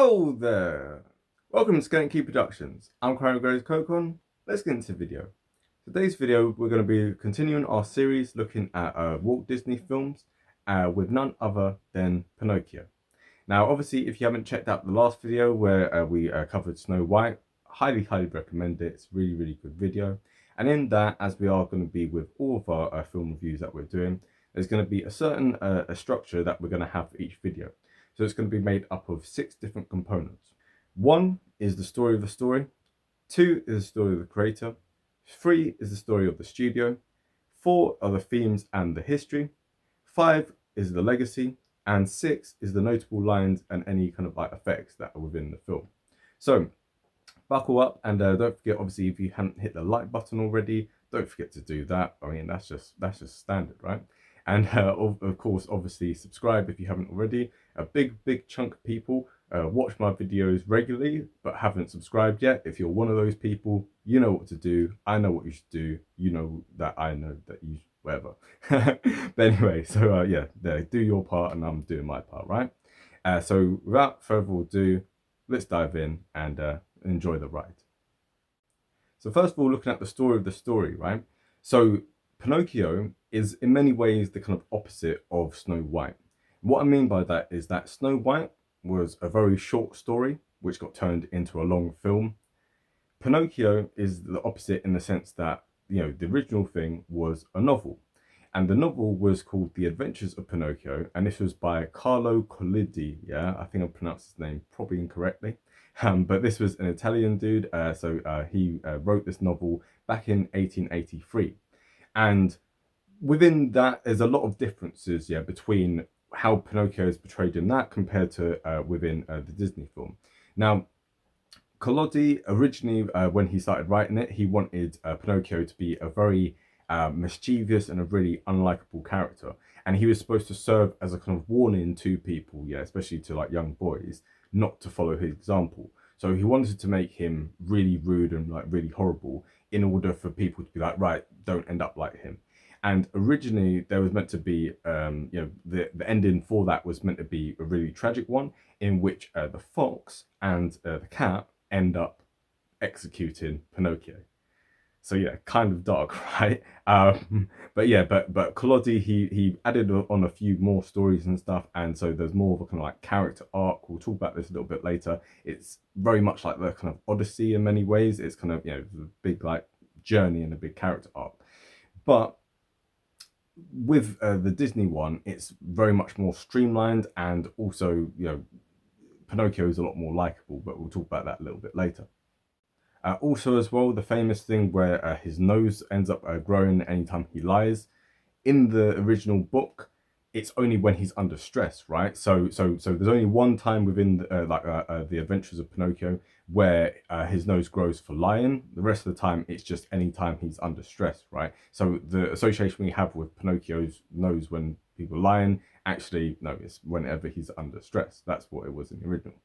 Hello there! Welcome to Skeleton Key Productions. I'm Crime Grace Kokon. Let's get into the video. Today's video, we're going to be continuing our series looking at Walt Disney films with none other than Pinocchio. Now, obviously, if you haven't checked out the last video where we covered Snow White, highly recommend it. It's a really good video. And in that, as we are going to be with all of our film reviews that we're doing, there's going to be a certain a structure that we're going to have for each video. So it's going to be made up of 6 different components. 1 is the story of the story. 2 is the story of the creator. 3 is the story of the studio. 4 are the themes and the history. 5 is the legacy. And 6 is the notable lines and any kind of like effects that are within the film. So buckle up and don't forget, obviously, if you haven't hit the like button already, don't forget to do that. I mean, that's just standard, right? And of course, obviously, subscribe if you haven't already. A big chunk of people watch my videos regularly but haven't subscribed yet. If you're one of those people, you know what to do. I know what you should do. You know that I know that you whatever. But anyway, so yeah, there, do your part and I'm doing my part, right? So without further ado, let's dive in and enjoy the ride. So first of all, looking at the story of the story, right? So Pinocchio is in many ways the kind of opposite of Snow White. What I mean by that is that Snow White was a very short story which got turned into a long film. Pinocchio is the opposite in the sense that, you know, the original thing was a novel. And the novel was called The Adventures of Pinocchio, and this was by Carlo Collodi. Yeah, I think I pronounced his name probably incorrectly. But this was an Italian dude, so he wrote this novel back in 1883. And within that, there's a lot of differences, yeah, between how Pinocchio is portrayed in that compared to within the Disney film. Now, Collodi originally, when he started writing it, he wanted Pinocchio to be a very mischievous and a really unlikable character, and he was supposed to serve as a kind of warning to people, yeah, especially to like young boys, not to follow his example. So he wanted to make him really rude and like really horrible in order for people to be like, right, don't end up like him. And originally there was meant to be, you know, the ending for that was meant to be a really tragic one in which the fox and the cat end up executing Pinocchio. So yeah, kind of dark, right? But yeah, but Collodi, he added on a few more stories and stuff, and so there's more of a kind of like character arc. We'll talk about this a little bit later. It's very much like the kind of Odyssey in many ways. It's kind of, you know, a big like journey and a big character arc. But with the Disney one, it's very much more streamlined, and also, you know, Pinocchio is a lot more likable, but we'll talk about that a little bit later. Also as well, the famous thing where his nose ends up growing anytime he lies. In the original book, it's only when he's under stress, right? So there's only one time within the Adventures of Pinocchio where his nose grows for lying. The rest of the time, it's just any time he's under stress, right? So the association we have with Pinocchio's nose when people are lying, actually, no, it's whenever he's under stress. That's what it was in the original.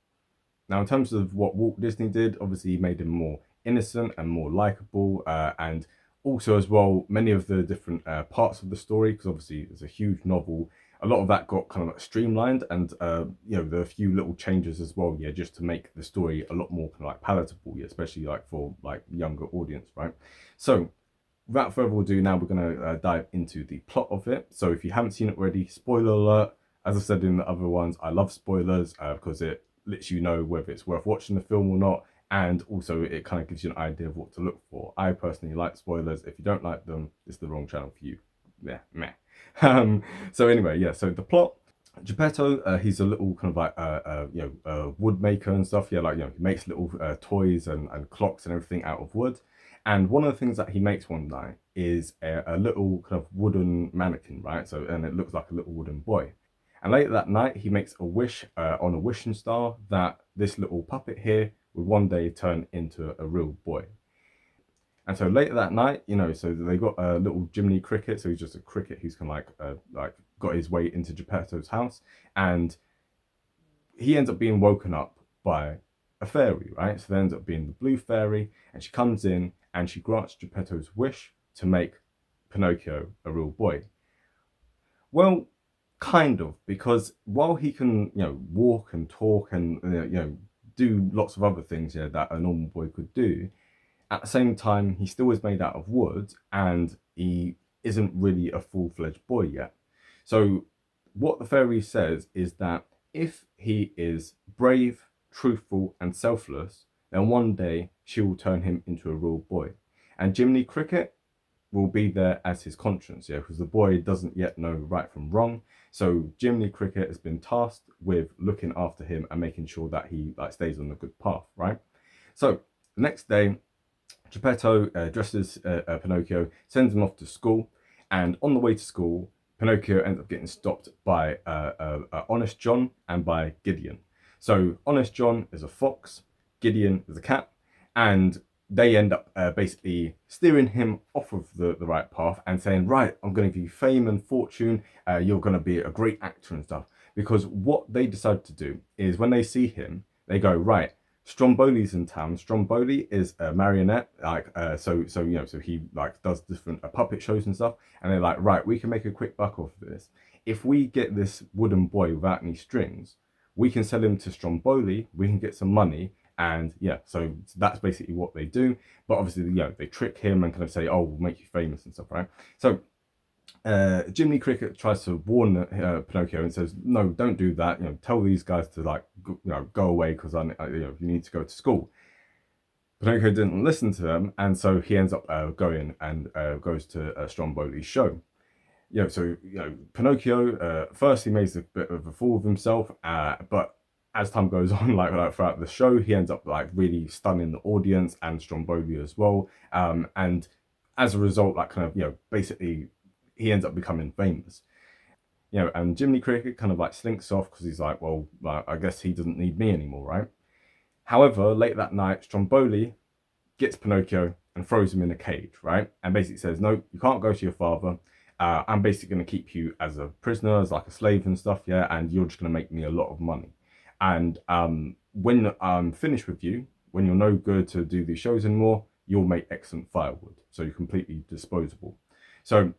Now, in terms of what Walt Disney did, obviously he made him more innocent and more likable, and also as well, many of the different parts of the story, because obviously it's a huge novel, a lot of that got kind of like streamlined, and you know, there are a few little changes as well, yeah, just to make the story a lot more kind of like palatable, yeah, especially like for like younger audience, right? So without further ado, now we're going to dive into the plot of it. So if you haven't seen it already, spoiler alert. As I said in the other ones, I love spoilers because it lets you know whether it's worth watching the film or not, and also it kind of gives you an idea of what to look for. I personally like spoilers. If you don't like them, it's the wrong channel for you. Yeah, meh. So anyway, yeah, so the plot, Geppetto, he's a little kind of like you know, wood maker and stuff, yeah, like, you know, he makes little toys and clocks and everything out of wood. And one of the things that he makes one night is a little kind of wooden mannequin, right? So, and it looks like a little wooden boy. And later that night, he makes a wish on a wishing star that this little puppet here would one day turn into a real boy. And so later that night, you know, so they got a little Jiminy Cricket. So he's just a cricket who's kind of like got his way into Geppetto's house. And he ends up being woken up by a fairy, right? So there ends up being the blue fairy. And she comes in and she grants Geppetto's wish to make Pinocchio a real boy. Well, Kind of, because while he can, walk and talk and do lots of other things, that a normal boy could do, at the same time he still is made out of wood and he isn't really a full-fledged boy yet. So what the fairy says is that if he is brave, truthful, and selfless, then one day she will turn him into a real boy. And Jiminy Cricket will be there as his conscience, because the boy doesn't yet know right from wrong. So Jiminy Cricket has been tasked with looking after him and making sure that he stays on the good path, right? So the next day, Geppetto dresses Pinocchio, sends him off to school, and on the way to school, Pinocchio ends up getting stopped by Honest John and by Gideon. So Honest John is a fox, Gideon is a cat, and they end up basically steering him off of the right path and saying, right, I'm going to give you fame and fortune, you're going to be a great actor and stuff. Because what they decide to do is when they see him, they go, right, Stromboli's in town. Stromboli is a marionette, so he does different puppet shows and stuff, and they're like, right, we can make a quick buck off of this. If we get this wooden boy without any strings, we can sell him to Stromboli, we can get some money, and so that's basically what they do. But obviously, they trick him and kind of say, oh, we'll make you famous and stuff, right? So Jiminy Cricket tries to warn Pinocchio and says, no, don't do that, tell these guys to go away, because you need to go to school. Pinocchio didn't listen to them, and so he ends up going and goes to Stromboli's show. Pinocchio first he makes a bit of a fool of himself, but as time goes on, throughout the show, he ends up really stunning the audience and Stromboli as well, and as a result, basically he ends up becoming famous. And Jiminy Cricket kind of slinks off because he's like, well, I guess he doesn't need me anymore, right? However, late that night, Stromboli gets Pinocchio and throws him in a cage, right? And basically says, no, you can't go to your father. I'm basically going to keep you as a prisoner, as a slave and stuff, and you're just going to make me a lot of money. And when I'm finished with you, when you're no good to do these shows anymore, you'll make excellent firewood. So you're completely disposable. So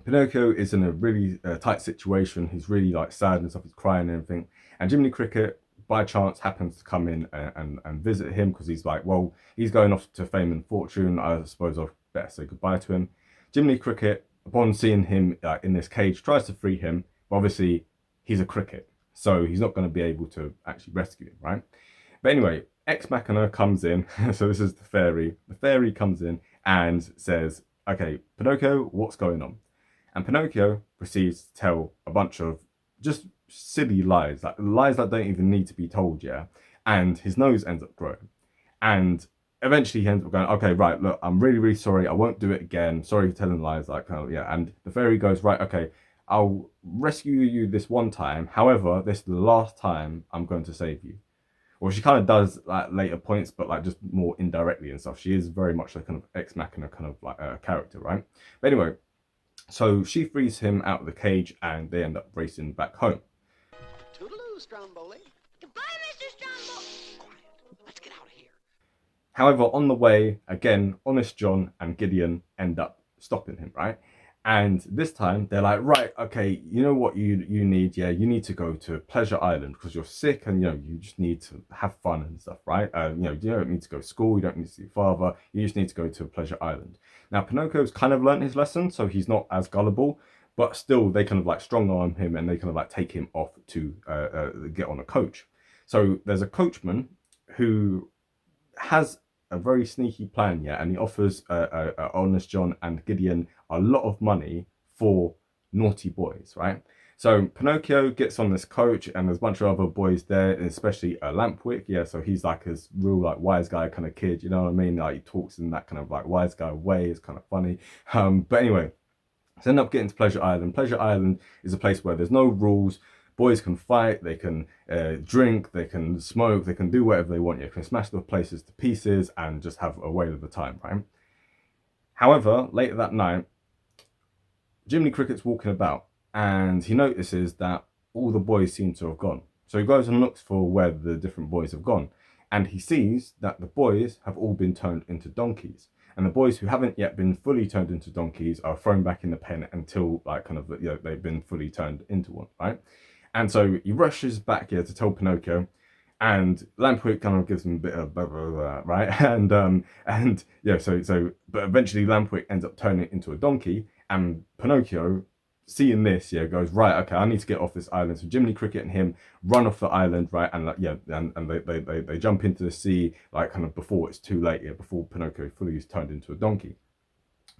Pinocchio is in a really tight situation. He's really sad and stuff. He's crying and everything. And Jiminy Cricket, by chance, happens to come in and visit him because he's like, well, he's going off to fame and fortune. I suppose I'd better say goodbye to him. Jiminy Cricket, upon seeing him in this cage, tries to free him. But obviously, he's a cricket, so he's not going to be able to actually rescue him, right? But anyway, Ex Machina comes in. So this is the fairy. The fairy comes in and says, okay, Pinocchio, what's going on? And Pinocchio proceeds to tell a bunch of just silly lies, lies that don't even need to be told, and his nose ends up growing. And eventually he ends up going, okay, right, look, I'm really, really sorry, I won't do it again, sorry for telling lies, and the fairy goes, right, okay, I'll rescue you this one time, however, this is the last time I'm going to save you. Well, she kind of does later points, but just more indirectly and stuff. She is very much a kind of Ex Machina kind of character, right? But anyway, so she frees him out of the cage and they end up racing back home. Toodaloo, Stromboli. Goodbye, Mr. Stromboli. Quiet. Let's get out of here. However, on the way, again, Honest John and Gideon end up stopping him, right? And this time they're like, right, okay, you know what you need? Yeah, you need to go to Pleasure Island because you're sick and, you just need to have fun and stuff, right? You don't need to go to school. You don't need to see your father. You just need to go to Pleasure Island. Now, Pinocchio's kind of learned his lesson, so he's not as gullible, but still they kind of strong arm him and they kind of take him off to get on a coach. So there's a coachman who has a very sneaky plan, and he offers Honest John and Gideon a lot of money for naughty boys, right? So Pinocchio gets on this coach and there's a bunch of other boys there, especially Lampwick, so he's his real wise guy kind of kid, you know what I mean? He talks in that kind of wise guy way, it's kind of funny. But anyway, so end up getting to Pleasure Island. Pleasure Island is a place where there's no rules. Boys can fight, they can drink, they can smoke, they can do whatever they want. You can smash the places to pieces and just have a whale of a time, right? However, later that night, Jiminy Cricket's walking about and he notices that all the boys seem to have gone. So he goes and looks for where the different boys have gone. And he sees that the boys have all been turned into donkeys. and the boys who haven't yet been fully turned into donkeys are thrown back in the pen until like kind of, you know, they've been fully turned into one, right? And so he rushes back here to tell Pinocchio, and Lampwick kind of gives him a bit of blah, blah, blah, right? And yeah, but eventually Lampwick ends up turning it into a donkey, and Pinocchio, seeing this, yeah, goes, right, okay, I need to get off this island. So Jiminy Cricket and him run off the island, right? And like, yeah, and they jump into the sea, like kind of before it's too late, yeah, before Pinocchio fully is turned into a donkey.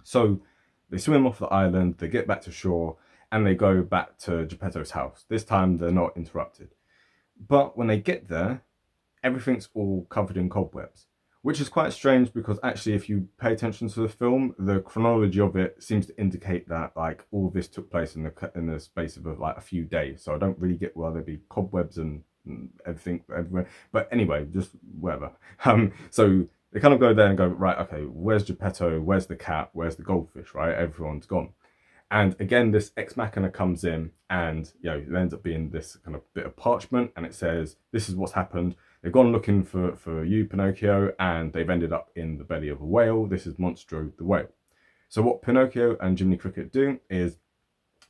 So they swim off the island, they get back to shore, and they go back to Geppetto's house. This time they're not interrupted. But when they get there, everything's all covered in cobwebs, which is quite strange because actually, if you pay attention to the film, the chronology of it seems to indicate that like all of this took place in the space of like a few days. So I don't really get why there'd be cobwebs and everything everywhere. But anyway, just whatever. So they kind of go there and go, right, okay, where's Geppetto? Where's the cat? Where's the goldfish? Right, everyone's gone. And again, this ex machina comes in, and you know, it ends up being this kind of bit of parchment, and it says, "This is what's happened. They've gone looking for you, Pinocchio, and they've ended up in the belly of a whale. This is Monstro the whale." So what Pinocchio and Jiminy Cricket do is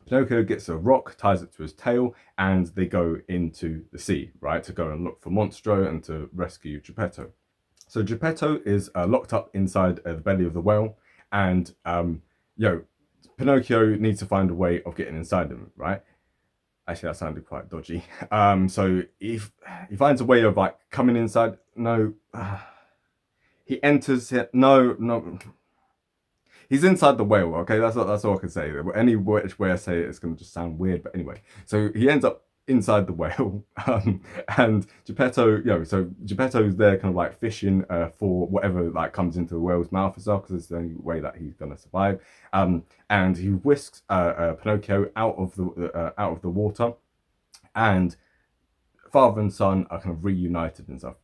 Pinocchio gets a rock, ties it to his tail, and they go into the sea, right, to go and look for Monstro and to rescue Geppetto. So Geppetto is locked up inside the belly of the whale, and you know, Pinocchio needs to find a way of getting inside him, right? Actually, that sounded quite dodgy. So if he finds a way of like coming inside, no, he enters it. No, he's inside the whale. Okay, that's all I can say. Any which way I say it, it's going to just sound weird. But anyway, so he ends up inside the whale, and Geppetto, you know, so Geppetto's there kind of like fishing for whatever like comes into the whale's mouth as well, because it's the only way that he's gonna survive. And he whisks Pinocchio out of the water, and father and son are kind of reunited and stuff.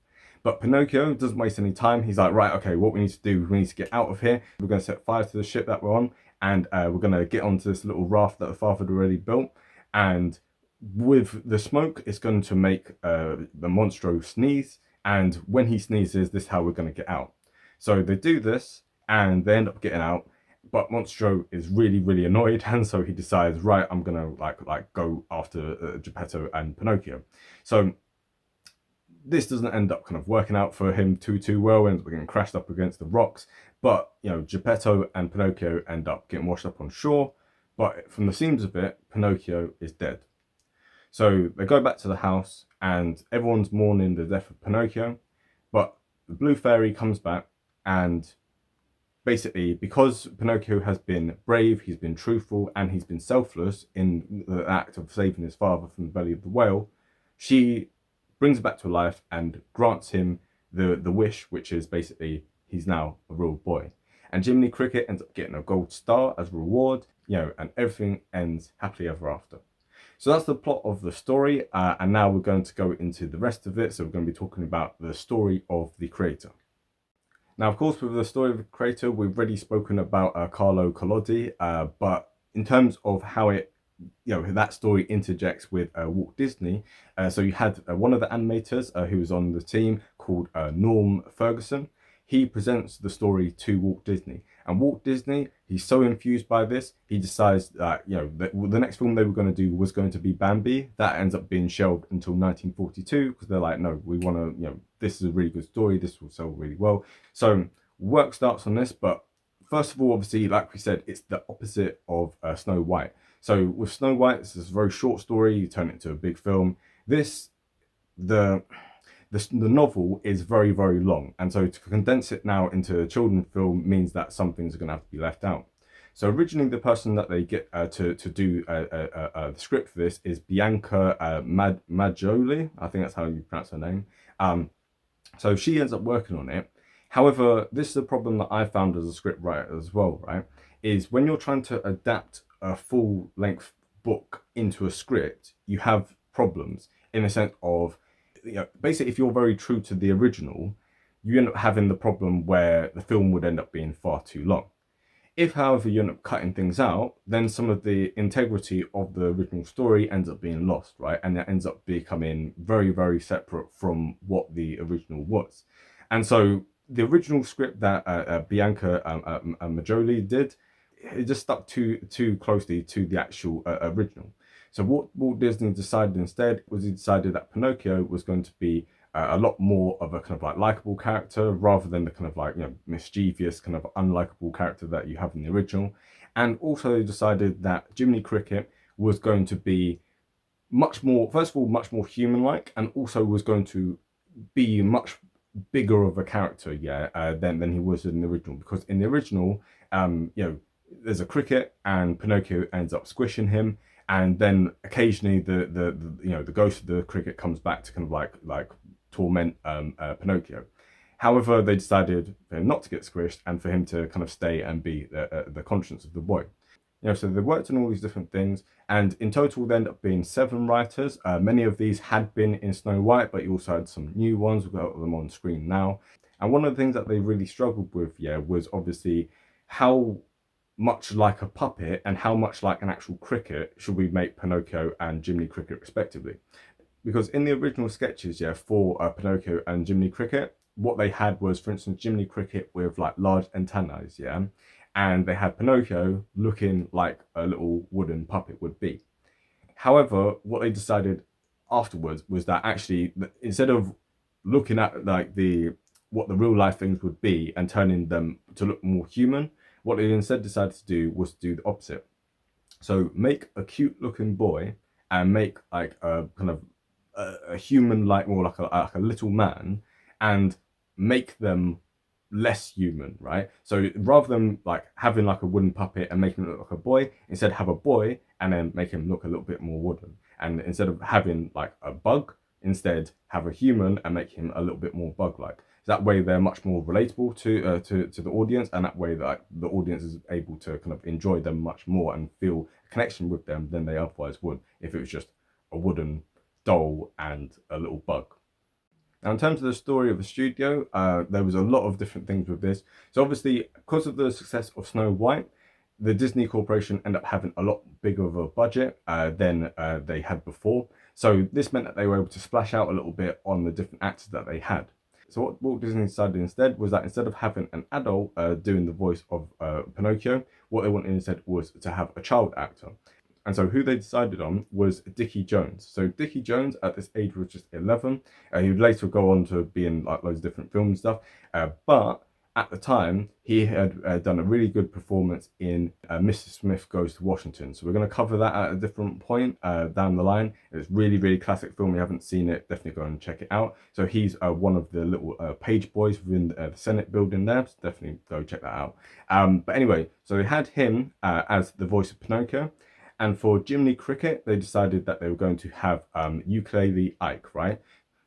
But Pinocchio doesn't waste any time. He's like, right, okay, what we need to do, we need to get out of here. We're going to set fire to the ship that we're on, and we're going to get onto this little raft that the father had already built, and with the smoke, it's going to make the Monstro sneeze, and when he sneezes, this is how we're going to get out. So they do this, and they end up getting out, but Monstro is really, really annoyed, and so he decides, right, I'm going to like go after Geppetto and Pinocchio. So this doesn't end up kind of working out for him too well, ends up getting crashed up against the rocks, but, you know, Geppetto and Pinocchio end up getting washed up on shore, but from the seams of it, Pinocchio is dead. So they go back to the house, and everyone's mourning the death of Pinocchio, but the Blue Fairy comes back, and basically, because Pinocchio has been brave, he's been truthful, and he's been selfless in the act of saving his father from the belly of the whale, she brings him back to life and grants him the wish, which is basically he's now a real boy. And Jiminy Cricket ends up getting a gold star as a reward, you know, and everything ends happily ever after. So that's the plot of the story, and now we're going to go into the rest of it. So we're going to be talking about the story of the creator. Now, of course, with the story of the creator, we've already spoken about Carlo Collodi, but in terms of how it, you know, that story interjects with Walt Disney, so you had one of the animators who was on the team called Norm Ferguson. He presents the story to Walt Disney, and Walt Disney, he's so infused by this, he decides that, you know, the next film they were going to do was going to be Bambi. That ends up being shelved until 1942 because they're like, no, we want to, you know, this is a really good story, this will sell really well. So work starts on this, but first of all, obviously, like we said, it's the opposite of Snow White. So with Snow White, this is a very short story, you turn it into a big film. This, the novel is very, very long, and so to condense it now into a children's film means that some things are going to have to be left out. So originally, the person that they get to do the script for this is Bianca Maggioli. I think that's how you pronounce her name. So she ends up working on it. However, this is a problem that I found as a script writer as well, right? Is when you're trying to adapt a full-length book into a script, you have problems in the sense of, you know, basically, if you're very true to the original, you end up having the problem where the film would end up being far too long. If, however, you end up cutting things out, then some of the integrity of the original story ends up being lost, right? And it ends up becoming very, very separate from what the original was. And so the original script that Bianca Majoli did, it just stuck too closely to the actual original. So what Walt Disney decided instead was he decided that Pinocchio was going to be a lot more of a kind of like likable character rather than the kind of like, you know, mischievous kind of unlikable character that you have in the original. And also they decided that Jiminy Cricket was going to be much more, first of all, much more human-like, and also was going to be much bigger of a character, than he was in the original. Because in the original, you know, there's a cricket and Pinocchio ends up squishing him, and then occasionally the you know, the ghost of the cricket comes back to kind of like torment Pinocchio. However, they decided for him not to get squished and for him to kind of stay and be the conscience of the boy. You know, so they worked on all these different things, and in total there ended up being 7 writers. Many of these had been in Snow White, but you also had some new ones. We've got them on screen now. And one of the things that they really struggled with, was obviously how much like a puppet and how much like an actual cricket should we make Pinocchio and Jiminy Cricket respectively. Because in the original sketches, for Pinocchio and Jiminy Cricket, what they had was, for instance, Jiminy Cricket with like large antennae, and they had Pinocchio looking like a little wooden puppet would be. However, what they decided afterwards was that actually, instead of looking at like what the real life things would be and turning them to look more human, what they instead decided to do was to do the opposite. So make a cute looking boy and make like a kind of a human, like more like a little man, and make them less human, right? So rather than like having like a wooden puppet and making it look like a boy, instead have a boy and then make him look a little bit more wooden. And instead of having like a bug, instead have a human and make him a little bit more bug-like. So that way they're much more relatable to the audience, and that way that the audience is able to kind of enjoy them much more and feel a connection with them than they otherwise would if it was just a wooden doll and a little bug. Now, in terms of the story of the studio, there was a lot of different things with this. So obviously, because of the success of Snow White, the Disney Corporation ended up having a lot bigger of a budget than they had before. So this meant that they were able to splash out a little bit on the different actors that they had. So what Walt Disney decided instead was that instead of having an adult doing the voice of Pinocchio, what they wanted instead was to have a child actor. And so who they decided on was Dickie Jones. So Dickie Jones at this age was just 11. He would later go on to be in like loads of different film and stuff. But at the time, he had done a really good performance in Mr. Smith Goes to Washington. So we're going to cover that at a different point down the line. It's really, really classic film. If you haven't seen it, definitely go and check it out. So he's one of the little page boys within the Senate building there. So definitely go check that out. But anyway, so they had him as the voice of Pinocchio. And for Jiminy Cricket, they decided that they were going to have Ukulele Ike, right?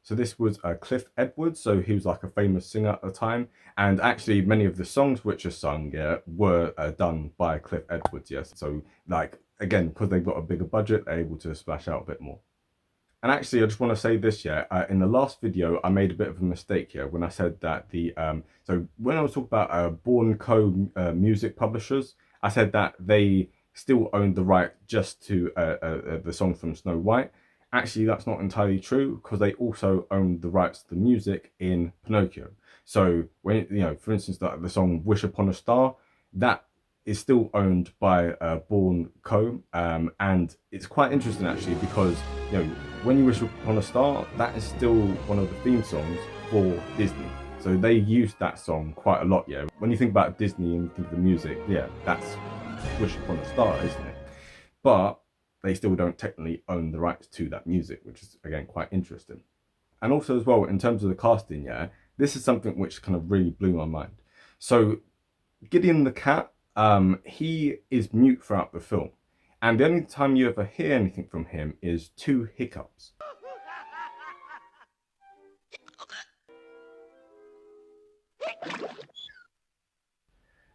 So this was Cliff Edwards, so he was like a famous singer at the time. And actually many of the songs which are sung were done by Cliff Edwards, yes. So like, again, because they've got a bigger budget, they're able to splash out a bit more. And actually, I just want to say this, in the last video, I made a bit of a mistake here when I said that so when I was talking about Born Co music publishers, I said that they still owned the right just to the song from Snow White. Actually, that's not entirely true, because they also owned the rights to the music in Pinocchio. So when, for instance, the song Wish Upon a Star, that is still owned by Born Co. And it's quite interesting actually, because when you wish upon a star, that is still one of the theme songs for Disney. So they used that song quite a lot, When you think about Disney and you think of the music, that's Wish Upon a Star, isn't it? But they still don't technically own the rights to that music, which is again quite interesting. And also as well, in terms of the casting, this is something which kind of really blew my mind. So Gideon the Cat, he is mute throughout the film, and the only time you ever hear anything from him is 2 hiccups.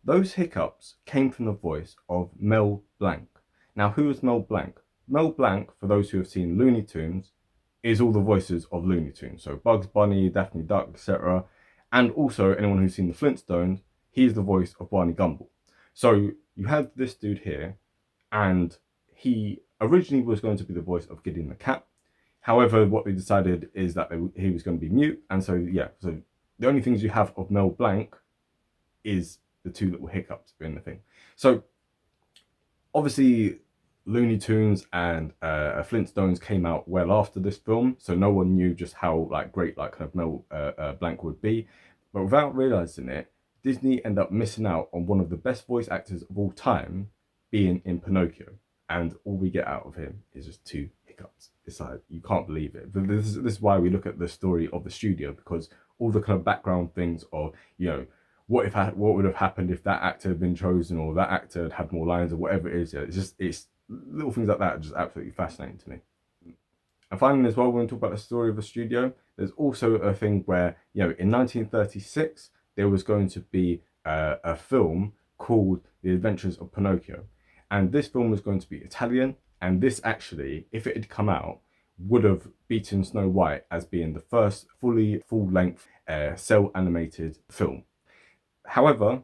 Those hiccups came from the voice of Mel Blanc. Now, who is Mel Blanc? Mel Blanc, for those who have seen Looney Tunes, is all the voices of Looney Tunes. So Bugs Bunny, Daffy Duck, etc. And also anyone who's seen the Flintstones, he's the voice of Barney Gumble. So you have this dude here, and he originally was going to be the voice of Gideon the Cat. However, what they decided is that he was going to be mute, and so so the only things you have of Mel Blanc is the two little hiccups in the thing. So obviously Looney Tunes and Flintstones came out well after this film, so no one knew just how like great like kind of Mel Blanc would be. But without realizing it, Disney ended up missing out on one of the best voice actors of all time being in Pinocchio, and all we get out of him is just two hiccups. It's like you can't believe it. But this is why we look at the story of the studio, because all the kind of background things of, you know, what would have happened if that actor had been chosen, or that actor had more lines, or whatever it is. It's little things like that are just absolutely fascinating to me. And finally, as well, when we talk about the story of the studio, there's also a thing where, you know, in 1936 there was going to be a film called The Adventures of Pinocchio, and this film was going to be Italian. And this actually, if it had come out, would have beaten Snow White as being the first full-length cel animated film. However,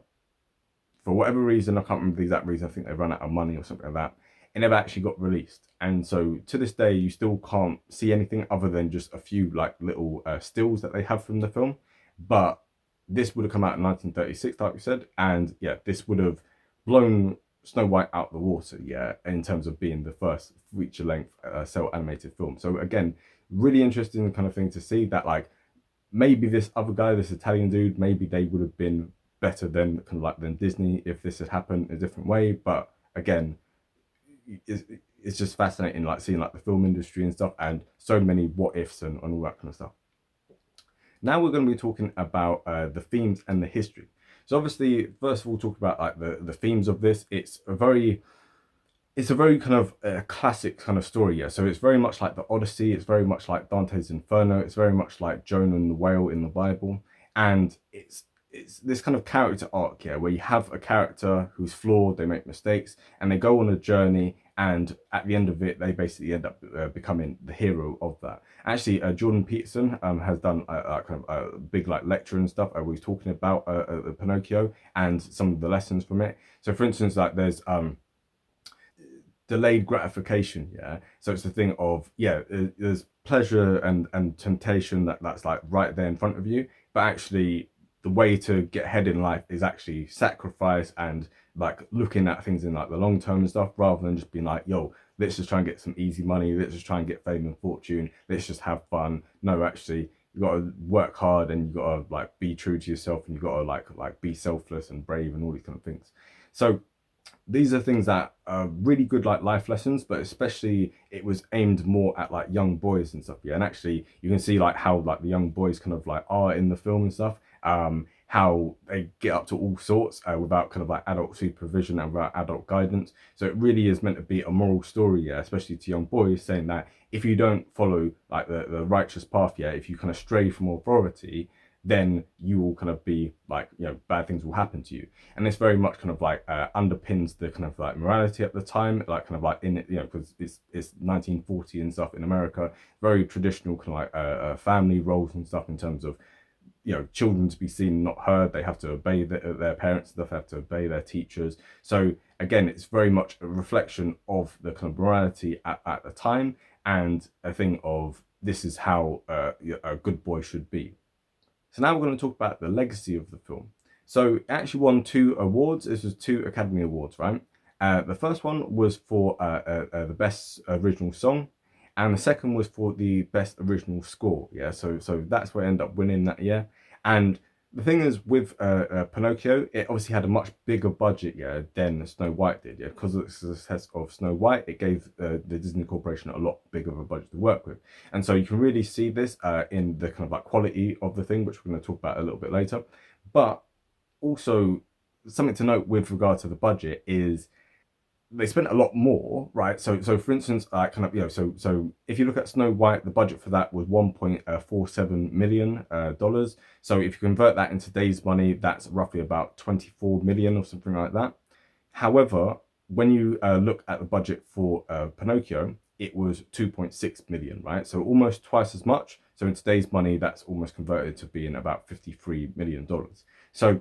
for whatever reason, I can't remember the exact reason, I think they ran out of money or something like that, it never actually got released. And so to this day, you still can't see anything other than just a few like little stills that they have from the film. But this would have come out in 1936, like we said, and yeah, this would have blown Snow White out the water, yeah, in terms of being the first feature-length cel animated film. So again, really interesting kind of thing to see that, like, maybe this other guy, this Italian dude, maybe they would have been better than kind of like than Disney if this had happened a different way. But again, it's just fascinating, like seeing like the film industry and stuff, and so many what ifs and all that kind of stuff. Now we're going to be talking about the themes and the history. So obviously, first of all, talk about like the themes of this. It's a very kind of classic kind of story, yeah. So it's very much like the Odyssey. It's very much like Dante's Inferno. It's very much like Jonah and the whale in the Bible, and it's this kind of character arc, yeah, where you have a character who's flawed, they make mistakes, and they go on a journey, and at the end of it, they basically end up becoming the hero of that. Actually, Jordan Peterson has done a kind of a big like lecture and stuff where he's talking about Pinocchio and some of the lessons from it. So for instance, like there's delayed gratification, yeah. So it's the thing of, yeah, there's pleasure and temptation that's like right there in front of you, but actually the way to get ahead in life is actually sacrifice and like looking at things in like the long term and stuff, rather than just being like, yo, let's just try and get some easy money, let's just try and get fame and fortune, let's just have fun. No, actually, you got to work hard, and you got to like be true to yourself, and you got to like be selfless and brave and all these kind of things. So these are things that are really good like life lessons, but especially it was aimed more at like young boys and stuff, yeah. And actually you can see like how like the young boys kind of like are in the film and stuff, how they get up to all sorts without kind of like adult supervision and without adult guidance. So it really is meant to be a moral story, yeah, especially to young boys, saying that if you don't follow like the righteous path, yeah, if you kind of stray from authority, then you will kind of be like, you know, bad things will happen to you. And this very much kind of like underpins the kind of like morality at the time, like kind of like in it, you know, because it's 1940 and stuff in America, very traditional kind of like family roles and stuff, in terms of, you know, children to be seen, not heard. They have to obey their parents, they have to obey their teachers. So again, it's very much a reflection of the kind of morality at the time, and a thing of this is how a good boy should be. So now we're going to talk about the legacy of the film. So it actually won 2 awards. This was 2 Academy Awards, right? The first one was for the best original song, and the second was for the best original score. Yeah, so that's what ended up winning that year. And the thing is with Pinocchio, it obviously had a much bigger budget, yeah, than Snow White did, yeah. Because of the success of Snow White, it gave the Disney Corporation a lot bigger of a budget to work with. And so you can really see this in the kind of like quality of the thing, which we're going to talk about a little bit later. But also something to note with regard to the budget is they spent a lot more, right? So for instance, kind of, you know, so if you look at Snow White, the budget for that was $1.47 million. So if you convert that into today's money, that's roughly about 24 million or something like that. However, when you look at the budget for Pinocchio, it was 2.6 million, right? So almost twice as much. So in today's money, that's almost converted to being about $53 million. So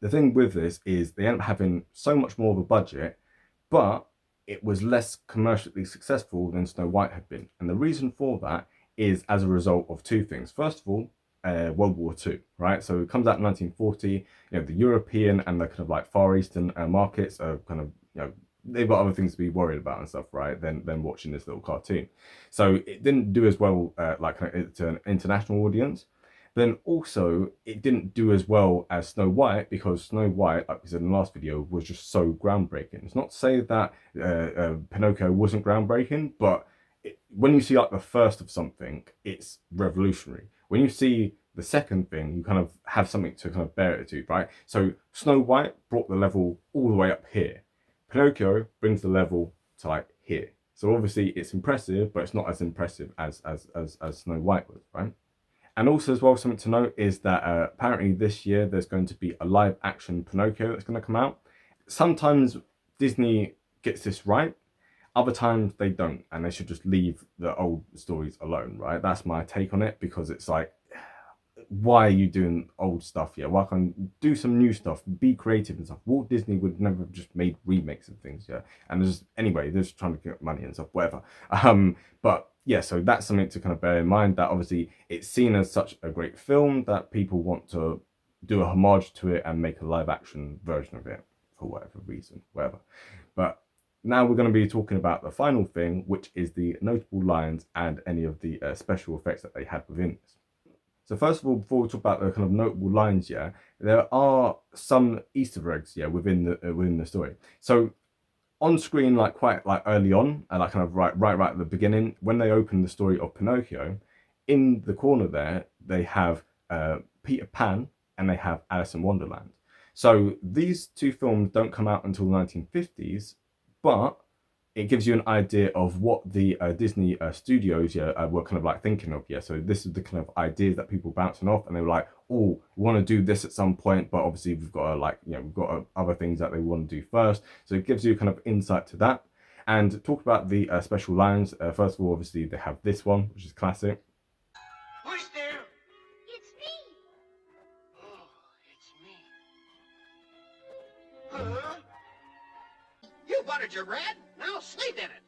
the thing with this is they end up having so much more of a budget, but it was less commercially successful than Snow White had been. And the reason for that is as a result of 2 things. First of all, World War II, right? So it comes out in 1940. The European and the kind of like Far Eastern markets are kind of, they've got other things to be worried about and stuff, right? Than watching this little cartoon. So it didn't do as well to an international audience. Then also it didn't do as well as Snow White, because Snow White, like we said in the last video, was just so groundbreaking. It's not to say that Pinocchio wasn't groundbreaking, but when you see like the first of something, it's revolutionary. When you see the second thing, you kind of have something to kind of bear it to, right? So Snow White brought the level all the way up here. Pinocchio brings the level to like here. So obviously it's impressive, but it's not as impressive as Snow White was, right? And also as well, something to note is that apparently this year there's going to be a live action Pinocchio that's going to come out. Sometimes Disney gets this right, other times they don't, and they should just leave the old stories alone, right? That's my take on it, because it's like, why are you doing old stuff? Yeah, why can't you do some new stuff? Be creative and stuff. Walt Disney would never have just made remakes of things, yeah. And just anyway, they're just trying to get money and stuff, whatever. But yeah, so that's something to kind of bear in mind, that obviously it's seen as such a great film that people want to do a homage to it and make a live action version of it for whatever reason, whatever. But now we're going to be talking about the final thing, which is the notable lines and any of the special effects that they had within this. So first of all, before we talk about the kind of notable lines, yeah, there are some Easter eggs, yeah, within the story. So on screen, like quite like early on, and like kind of right at the beginning, when they open the story of Pinocchio, in the corner there they have Peter Pan and they have Alice in Wonderland. So these two films don't come out until the 1950s, but it gives you an idea of what the Disney studios were kind of like thinking of. Yeah, so this is the kind of ideas that people bouncing off, and they were like, oh, we want to do this at some point, but obviously we've got to we've got other things that they want to do first. So it gives you kind of insight to that. And talk about the special lines. First of all, obviously they have this one, which is classic. Who's there? It's me. Oh, it's me. Huh? You buttered your bread? Now sleep in it.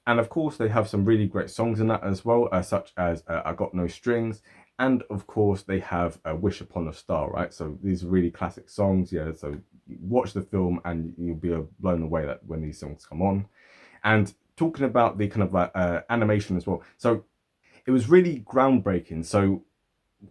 And of course, they have some really great songs in that as well, such as I Got No Strings. And of course, they have a Wish Upon a Star, right? So these are really classic songs, yeah. So watch the film and you'll be blown away that when these songs come on. And talking about the kind of animation as well. So it was really groundbreaking. So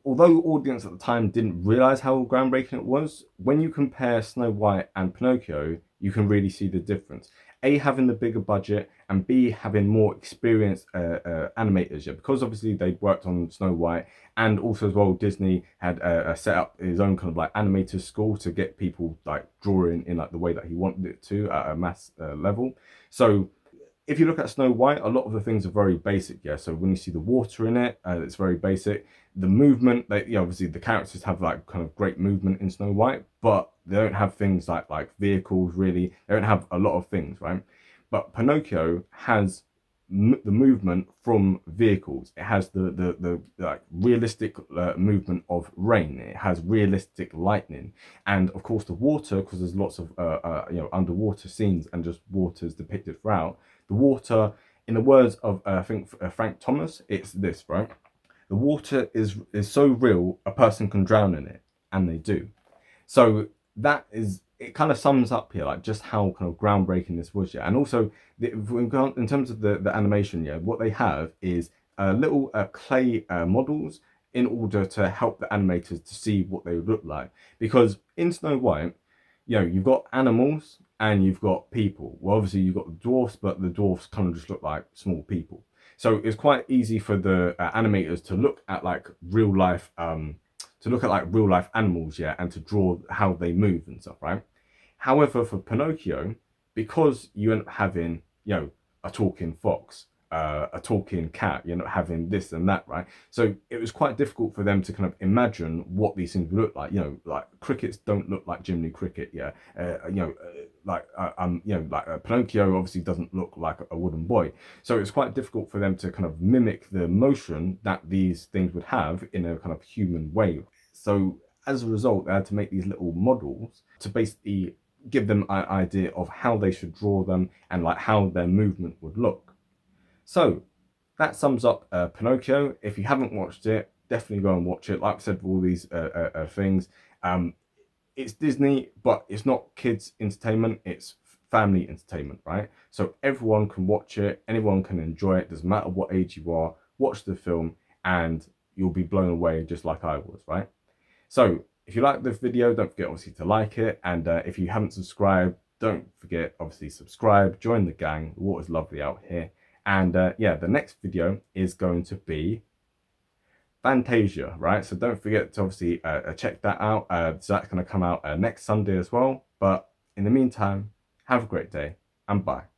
although audience at the time didn't realize how groundbreaking it was, when you compare Snow White and Pinocchio, you can really see the difference. A, having the bigger budget, and B, having more experienced animators, yeah, because obviously they'd worked on Snow White, and also as well Disney had set up his own kind of like animator school to get people like drawing in like the way that he wanted it to at a mass level. So if you look at Snow White, a lot of the things are very basic, yeah. So when you see the water in it, it's very basic. The movement, obviously the characters have like kind of great movement in Snow White, but they don't have things like vehicles really. They don't have a lot of things, right? But Pinocchio has the movement from vehicles. It has the like realistic movement of rain. It has realistic lightning, and of course the water, because there's lots of underwater scenes and just waters depicted throughout. The water, in the words of I think Frank Thomas, it's this, right? The water is so real, a person can drown in it, and they do. So that is, it kind of sums up here like just how kind of groundbreaking this was, yeah. And also in terms of the animation, yeah, what they have is little clay models in order to help the animators to see what they would look like. Because in Snow White, you've got animals and you've got people. Well, obviously you've got the dwarfs, but the dwarfs kind of just look like small people. So it's quite easy for the animators to look at like real life animals, yeah, and to draw how they move and stuff, right? However, for Pinocchio, because you end up having, a talking fox, a talking cat, you're not having this and that, right? So it was quite difficult for them to kind of imagine what these things would look like. Like crickets don't look like Jiminy Cricket, yeah. Pinocchio obviously doesn't look like a wooden boy. So it's quite difficult for them to kind of mimic the motion that these things would have in a kind of human way. So as a result, they had to make these little models to basically give them an idea of how they should draw them and like how their movement would look. So that sums up Pinocchio. If you haven't watched it, definitely go and watch it. Like I said, all these things, it's Disney, but it's not kids entertainment, it's family entertainment, right? So everyone can watch it, anyone can enjoy it, doesn't matter what age you are, watch the film and you'll be blown away just like I was, right? So if you like this video, don't forget obviously to like it, and if you haven't subscribed, don't forget obviously subscribe, join the gang. The water's lovely out here. And yeah, the next video is going to be Fantasia, right? So don't forget to obviously check that out. So that's going to come out next Sunday as well. But in the meantime, have a great day and bye.